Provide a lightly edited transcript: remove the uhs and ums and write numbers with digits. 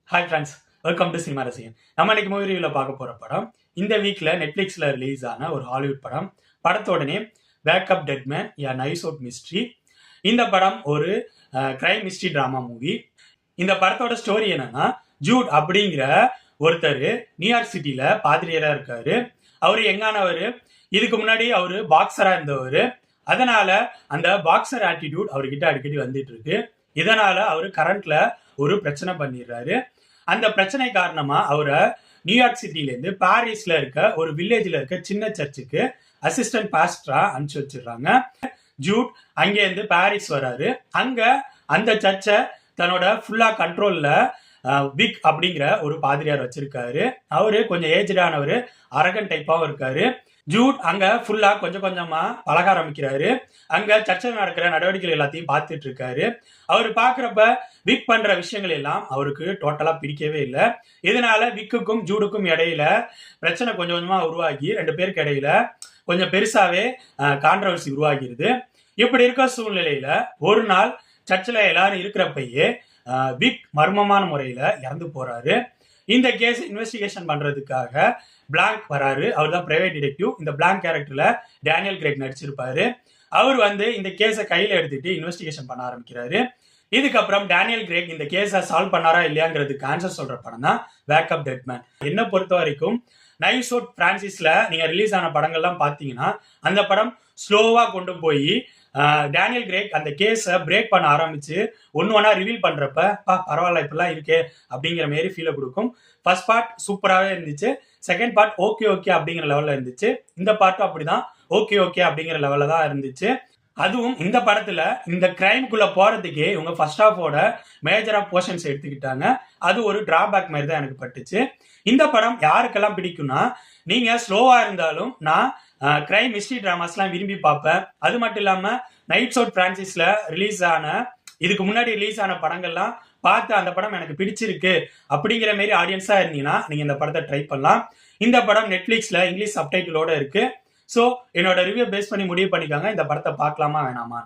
Hi friends, welcome to cinema ரசிகன். நம்ம இன்னைக்கு மூவி ரிவ்யூல பார்க்க போற படம் இந்த வீக்ல நெட்ஃபிளிக்ஸ்ல ரிலீஸ் ஆன ஒரு ஹாலிவுட் படம். படத்தோட நேம் வேக்கப் டெட் மேன் யா நைஸ் அவுட் மிஸ்ட்ரி. இந்த படம் ஒரு கிரைம் மிஸ்ட்ரி டிராமா மூவி. இந்த படத்தோட ஸ்டோரி என்னன்னா, ஜூட் அப்படிங்கிற ஒருத்தர் நியூயார்க் சிட்டில பாதிரியரா இருக்காரு. அவரு எங்கானவர், இதுக்கு முன்னாடி அவரு பாக்ஸரா இருந்தவர். அதனால அந்த பாக்ஸர் ஆட்டிடியூட் அவர்கிட்ட அடிக்கடி வந்துட்டு இருக்கு. இதனால அவரு கரண்ட்ல ஒரு பிரச்சனை பண்ணிடுறாரு. அந்த பிரச்சனை காரணமா அவரை நியூயார்க் சிட்டில இருந்து பாரிஸ்ல இருக்க ஒரு வில்லேஜ்ல இருக்க சின்ன சர்ச்சுக்கு அசிஸ்டன்ட் பாஸ்டரா அனுப்பிச்சு வச்சிடுறாங்க. ஜூட் அங்கே இருந்து பாரிஸ் வராரு. அங்க அந்த சர்ச்சை தன்னோட ஃபுல்லா கண்ட்ரோல்ல விக் அப்படிங்கிற ஒரு பாதிரியார் வச்சிருக்காரு. அவரு கொஞ்சம் ஏஜ்டானவர், அரகன் டைப்பாவும் இருக்காரு. ஜூட் அங்க ஃபுல்லா கொஞ்சம் கொஞ்சமா பழக ஆரம்பிக்கிறாரு. அங்க சர்ச்சில் நடக்கிற நடவடிக்கைகள் எல்லாத்தையும் பார்த்துட்டு இருக்காரு. அவர் பாக்குறப்ப விக் பண்ற விஷயங்கள் எல்லாம் அவருக்கு டோட்டலா பிடிக்கவே இல்லை. இதனால விக்குக்கும் ஜூடுக்கும் இடையில பிரச்சனை கொஞ்சம் கொஞ்சமா உருவாகி 2 பேருக்கு இடையில கொஞ்சம் பெருசாவே கான்ட்ரவர்சி உருவாகிருது. இப்படி இருக்க சூழ்நிலையில ஒரு நாள் சர்ச்சில் எல்லாரும் இருக்கிறப்பயே விக் மர்மமான முறையில இறந்து போறாரு. இந்த கேஸ் இன்வெஸ்டிகேஷன் பண்றதுக்காக பிளாங்க் வராரு. அவர் தான் பிரைவேட் டிடெக்டிவ். இந்த பிளாங்க் கேரக்டர்ல டேனியல் கிரேக் நடிச்சிருப்பாரு. அவர் இந்த கேஸை கையில எடுத்துட்டு இன்வெஸ்டிகேஷன் பண்ண ஆரம்பிக்கிறாரு. இதுக்கப்புறம் டேனியல் கிரேக் இந்த கேஸை சால்வ் பண்ணாரா இல்லையாங்கிறதுக்கு ஆன்சர் சொல்ற படம் தான் வேக்கப் டெட் மேன். என்ன பொறுத்த வரைக்கும் நைஸ் அவுட் பிரான்சிஸ்ல நீங்க ரிலீஸ் ஆன படங்கள்லாம் பாத்தீங்கன்னா அந்த படம் ஸ்லோவா கொண்டு போய் டேனியல் கிரேக் அந்த கேஸை பிரேக் பண்ண ஆரம்பிச்சு ஒன்னா ரிவீல் பண்றப்ப பரவாயில்ல இப்பெல்லாம் இருக்கே அப்படிங்கிற மாதிரி ஃபீலை கொடுக்கும். ஃபர்ஸ்ட் பார்ட் சூப்பராகவே இருந்துச்சு. செகண்ட் பார்ட் ஓகே ஓகே அப்படிங்கிற லெவல்ல இருந்துச்சு. இந்த பார்ட்டும் அப்படிதான் ஓகே ஓகே அப்படிங்கிற லெவல்ல தான் இருந்துச்சு. அதுவும் இந்த படத்துல இந்த கிரைம்குள்ள போறதுக்கே இவங்க ஃபர்ஸ்ட் ஹாஃபோட மேஜரா போர்ஷன்ஸ் எடுத்துக்கிட்டாங்க. அது ஒரு டிராபேக் மாதிரி தான் எனக்கு பட்டுச்சு. இந்த படம் யாருக்கெல்லாம் பிடிக்கும்னா, நீங்க ஸ்லோவா இருந்தாலும் நான் கிரைம் மிஸ்ட்ரி டிராமாஸ்லாம் விரும்பி பார்ப்பேன். அது மட்டும் இல்லாம நைட்ஸ் அவுட் பிரான்சிஸ்ல ரிலீஸ் ஆன இதுக்கு முன்னாடி ரிலீஸ் ஆன படங்கள்லாம் பார்த்து அந்த படம் எனக்கு பிடிச்சிருக்கு அப்படிங்கிற மாதிரி ஆடியன்ஸா இருந்தீங்கன்னா நீங்க இந்த படத்தை ட்ரை பண்ணலாம். இந்த படம் நெட்ஃபிளிக்ஸ்ல இங்கிலீஷ் சப்டைட்டிலோட இருக்கு. ஸோ என்னோட ரிவ்யூ பேஸ் பண்ணி முடிவு பண்ணிக்காங்க இந்த படத்தை பார்க்கலாமா வேணாமா.